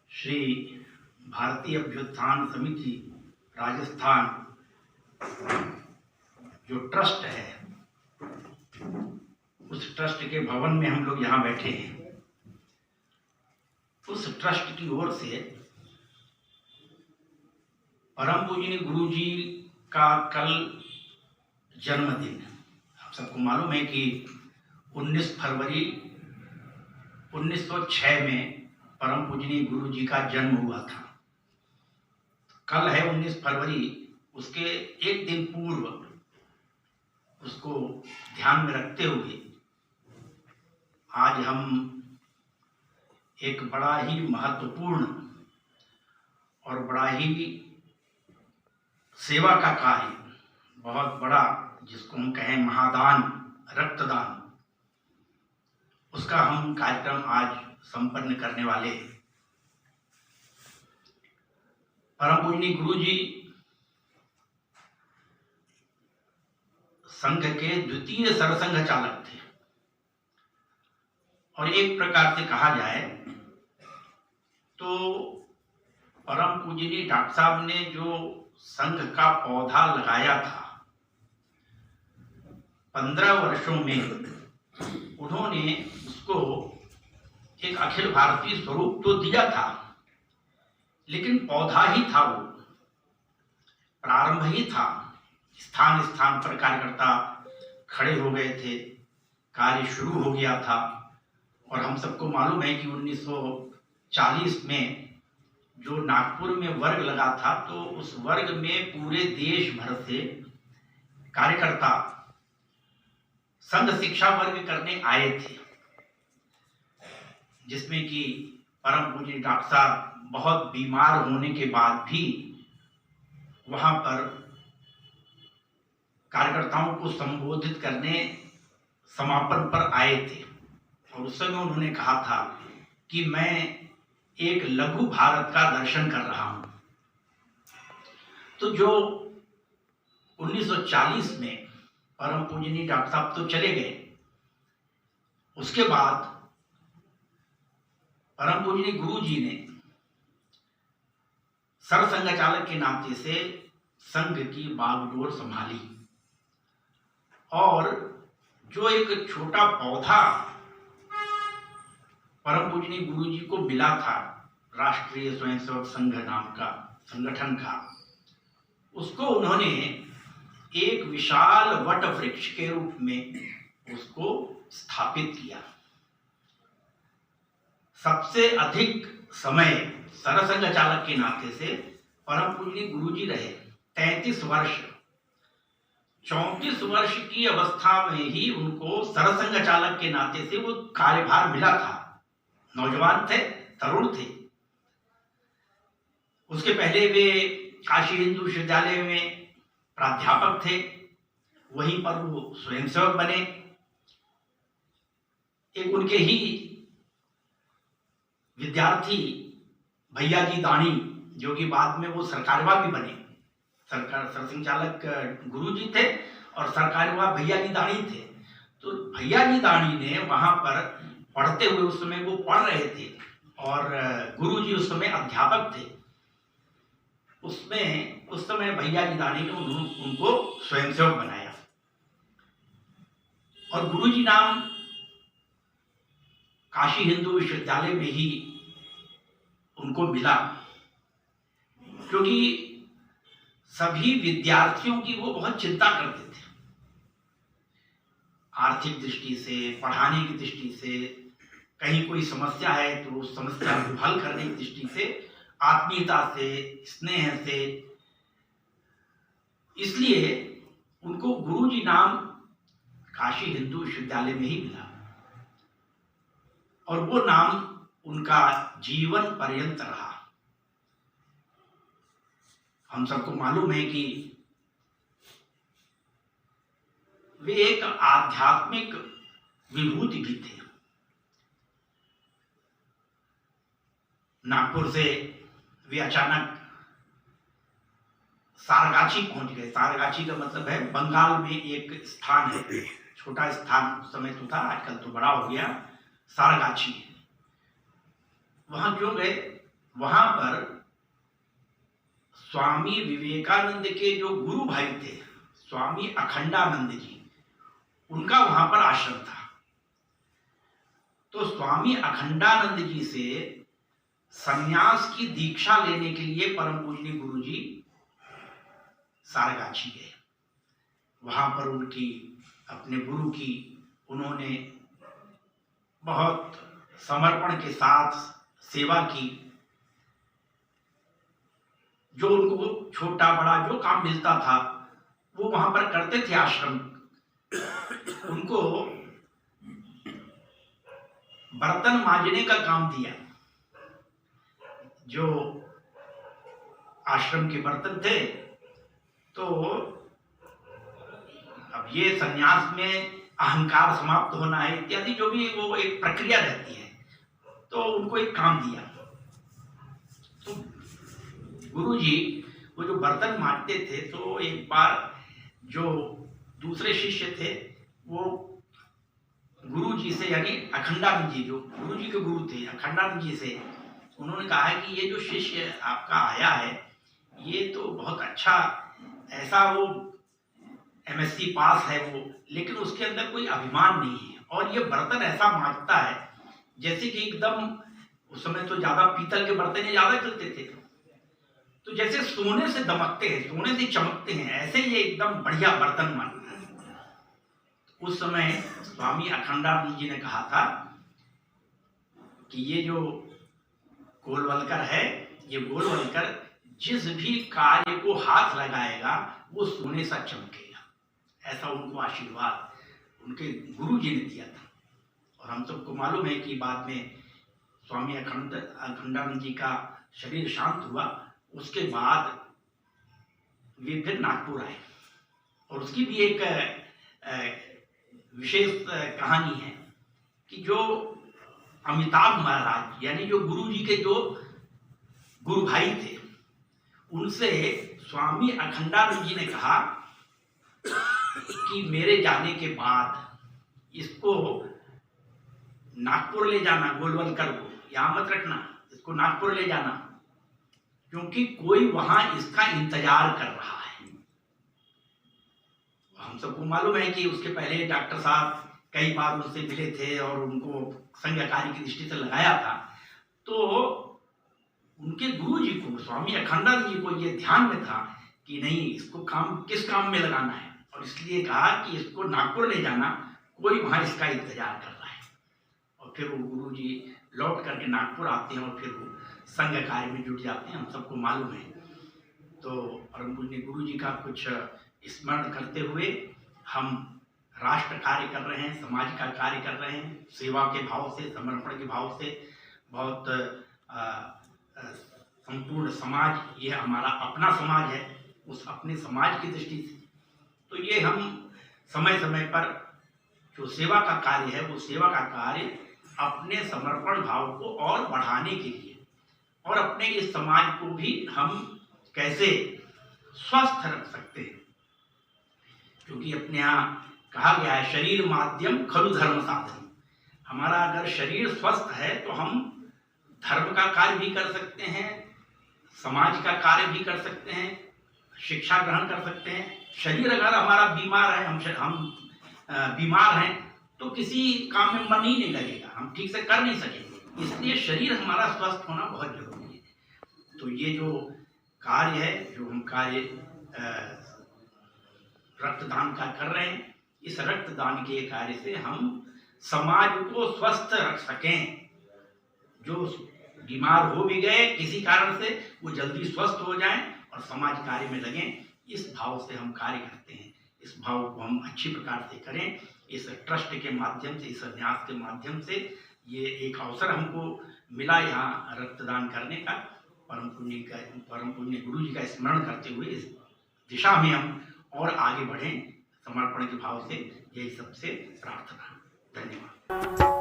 श्री भारतीय अभ्युत्थान समिति राजस्थान जो ट्रस्ट है, उस ट्रस्ट के भवन में हम लोग यहाँ बैठे हैं। उस ट्रस्ट की ओर से परम पूजनीय गुरु जी का कल जन्मदिन, आप सबको मालूम है कि 19 फरवरी 1906 में परम पूजनीय गुरु जी का जन्म हुआ था। कल है 19 फरवरी, उसके एक दिन पूर्व उसको ध्यान में रखते हुए आज हम एक बड़ा ही महत्वपूर्ण और बड़ा ही सेवा का कार्य, बहुत बड़ा, जिसको हम कहें महादान, रक्तदान, उसका हम कार्यक्रम आज संपन्न करने वाले हैं। परम पूजनीय गुरु जी संघ के द्वितीय सरसंघ चालक थे और एक प्रकार से कहा जाए तो परम पूजनीय डॉक्टर साहब ने जो संघ का पौधा लगाया था, 15 वर्षों में उन्होंने उसको एक अखिल भारतीय स्वरूप तो दिया था, लेकिन पौधा ही था, वो प्रारंभ ही था। स्थान स्थान पर कार्यकर्ता खड़े हो गए थे, कार्य शुरू हो गया था। और हम सबको मालूम है कि 1940 में जो नागपुर में वर्ग लगा था, तो उस वर्ग में पूरे देश भर से कार्यकर्ता संघ शिक्षा वर्ग करने आए थे, जिसमें कि परम पूज्य डॉक्टर साहब बहुत बीमार होने के बाद भी वहां पर कार्यकर्ताओं को संबोधित करने समापन पर आए थे। और उस समय उन्होंने कहा था कि मैं एक लघु भारत का दर्शन कर रहा हूं। तो जो 1940 में परम पूजनीय डॉक्टर साहब तो चले गए, उसके बाद परम पूजनीय गुरु जी ने सरसंघ चालक के नाते से संघ की बागडोर संभाली। और जो एक छोटा पौधा परम पूजनीय गुरु जी को मिला था, राष्ट्रीय स्वयंसेवक संघ नाम का संगठन का, उसको उन्होंने एक विशाल वट वृक्ष के रूप में उसको स्थापित किया। सबसे अधिक समय सरसंघ चालक के नाते से परम पूजनीय गुरु जी रहे, 33 वर्ष। 34 वर्ष की अवस्था में ही उनको सरसंघ चालक के नाते से वो कार्यभार मिला था। नौजवान थे, तरुण थे। उसके पहले वे काशी हिंदू विश्वविद्यालय में प्राध्यापक थे, वहीं पर वो स्वयंसेवक बने। एक उनके ही विद्यार्थी भैया जी दानी, जो कि बाद में वो सरकारवा भी बने, सरकार सरसंघ चालक गुरु जी थे और सरकारवा भैया जी दानी थे। तो भैया जी दानी ने वहां पर पढ़ते हुए, उस समय वो पढ़ रहे थे और गुरु जी उस समय अध्यापक थे। उस समय भैया जी दानी ने उनको स्वयंसेवक बनाया और गुरु जी नाम काशी हिंदू विश्वविद्यालय में ही उनको मिला, क्योंकि सभी विद्यार्थियों की वो बहुत चिंता करते थे। आर्थिक दृष्टि से, पढ़ाने की दृष्टि से, कहीं कोई समस्या है तो उस समस्या को हल करने की दृष्टि से, आत्मीयता से, स्नेह से, इसलिए उनको गुरु जी नाम काशी हिंदू विश्वविद्यालय में ही मिला और वो नाम उनका जीवन पर्यंत रहा। हम सबको मालूम है कि वे एक आध्यात्मिक विभूति भी थे। नागपुर से वे अचानक सारगाछी पहुंच गए। सारगाछी का मतलब है बंगाल में एक स्थान है, छोटा स्थान उस समय तो था, आजकल तो बड़ा हो गया, सारगाछी। वहां क्यों गए? वहां पर स्वामी विवेकानंद के जो गुरु भाई थे, स्वामी अखंडानंद जी, उनका वहां पर आश्रम था। तो स्वामी अखंडानंद जी से संन्यास की दीक्षा लेने के लिए परम पूजनीय गुरु जी सारगाछी गए। वहां पर उनकी, अपने गुरु की उन्होंने बहुत समर्पण के साथ सेवा की। जो उनको छोटा बड़ा जो काम मिलता था वो वहां पर करते थे आश्रम। उनको बर्तन मांजने का काम दिया। जो आश्रम के बर्तन थे, तो अब ये संन्यास में अहंकार समाप्त होना है इत्यादि जो भी वो एक प्रक्रिया रहती है, तो उनको एक काम दिया। तो गुरुजी वो जो बर्तन मांजते थे, तो एक बार जो दूसरे शिष्य थे वो गुरु जी से, यानी अखंडानंद जी जो गुरु जी के गुरु थे, अखंडानंद जी से उन्होंने कहा है कि ये जो शिष्य आपका आया है ये तो बहुत अच्छा, ऐसा वो MSc पास है वो, लेकिन उसके अंदर कोई अभिमान नहीं है, और ये बर्तन ऐसा मांजता है जैसे कि एकदम, उस समय तो ज्यादा पीतल के बर्तन ज्यादा चलते थे, तो जैसे सोने से दमकते हैं, सोने से चमकते हैं, ऐसे ये एकदम बढ़िया बर्तन मांजता है। उस समय स्वामी अखंडानंद जी ने कहा था कि ये जो गोलवलकर है, ये गोलवलकर जिस भी कार्य को हाथ लगाएगा वो सोने सा चमकेगा, ऐसा उनको आशीर्वाद उनके गुरु जी ने दिया था। और हम सबको मालूम है कि बाद में स्वामी अखंडानंद जी का शरीर शांत हुआ, उसके बाद वे फिर नागपुर आए, और उसकी भी एक विशेष कहानी है कि जो अमिताभ महाराज, यानी जो गुरु जी के जो गुरु भाई थे, उनसे स्वामी अखंडानंद जी ने कहा कि मेरे जाने के बाद इसको नागपुर ले जाना, गोलवलकर को यहाँ मत रखना, इसको नागपुर ले जाना, क्योंकि कोई वहां इसका इंतजार कर रहा है। हम सबको मालूम है कि उसके पहले डॉक्टर साहब कई बार उससे मिले थे और उनको संघ कार्य की दृष्टि से लगाया था। तो उनके गुरु जी को, स्वामी अखंडानंद जी को ये ध्यान में था कि नहीं, इसको काम किस काम में लगाना है, और इसलिए कहा कि इसको नागपुर ले जाना, कोई वहां इसका इंतजार कर रहा है। और फिर वो गुरु जी लौट करके नागपुर आते हैं और फिर वो संघ कार्य में जुट जाते हैं, हम सबको मालूम है। तो परम पूज्य गुरु जी का कुछ स्मरण करते हुए हम राष्ट्र कार्य कर रहे हैं, समाज का कार्य कर रहे हैं, सेवा के भाव से, समर्पण के भाव से। बहुत संपूर्ण समाज, ये हमारा अपना समाज है, उस अपने समाज की दृष्टि से तो ये हम समय समय पर जो सेवा का कार्य है, वो सेवा का कार्य अपने समर्पण भाव को और बढ़ाने के लिए, और अपने इस समाज को भी हम कैसे स्वस्थ रख सकते हैं, क्योंकि अपने यहाँ कहा गया है शरीर माध्यम खलु धर्म साधन। हमारा अगर शरीर स्वस्थ है तो हम धर्म का कार्य भी कर सकते हैं, समाज का कार्य भी कर सकते हैं, शिक्षा ग्रहण कर सकते हैं। शरीर अगर हमारा बीमार है, हम बीमार हैं, तो किसी काम में मन ही नहीं लगेगा, हम ठीक से कर नहीं सकेंगे। इसलिए शरीर हमारा स्वस्थ होना बहुत जरूरी है। तो ये जो कार्य है, जो हम कार्य रक्तदान का कर रहे हैं, इस रक्तदान के कार्य से हम समाज को स्वस्थ रख सकें। जो बीमार हो भी गए किसी कारण से, वो जल्दी स्वस्थ हो जाएं और समाज कार्य में लगें, इस भाव से हम कार्य करते हैं। इस भाव को हम अच्छी प्रकार से करें। इस ट्रस्ट के माध्यम से, इस न्यास के माध्यम से ये एक अवसर हमको मिला यहाँ रक्तदान करने का। परम पुण्य गुरु जी का स्मरण करते हुए इस दिशा में हम और आगे बढ़ें समर्पण के भाव से। यही सबसे प्रार्थना। धन्यवाद।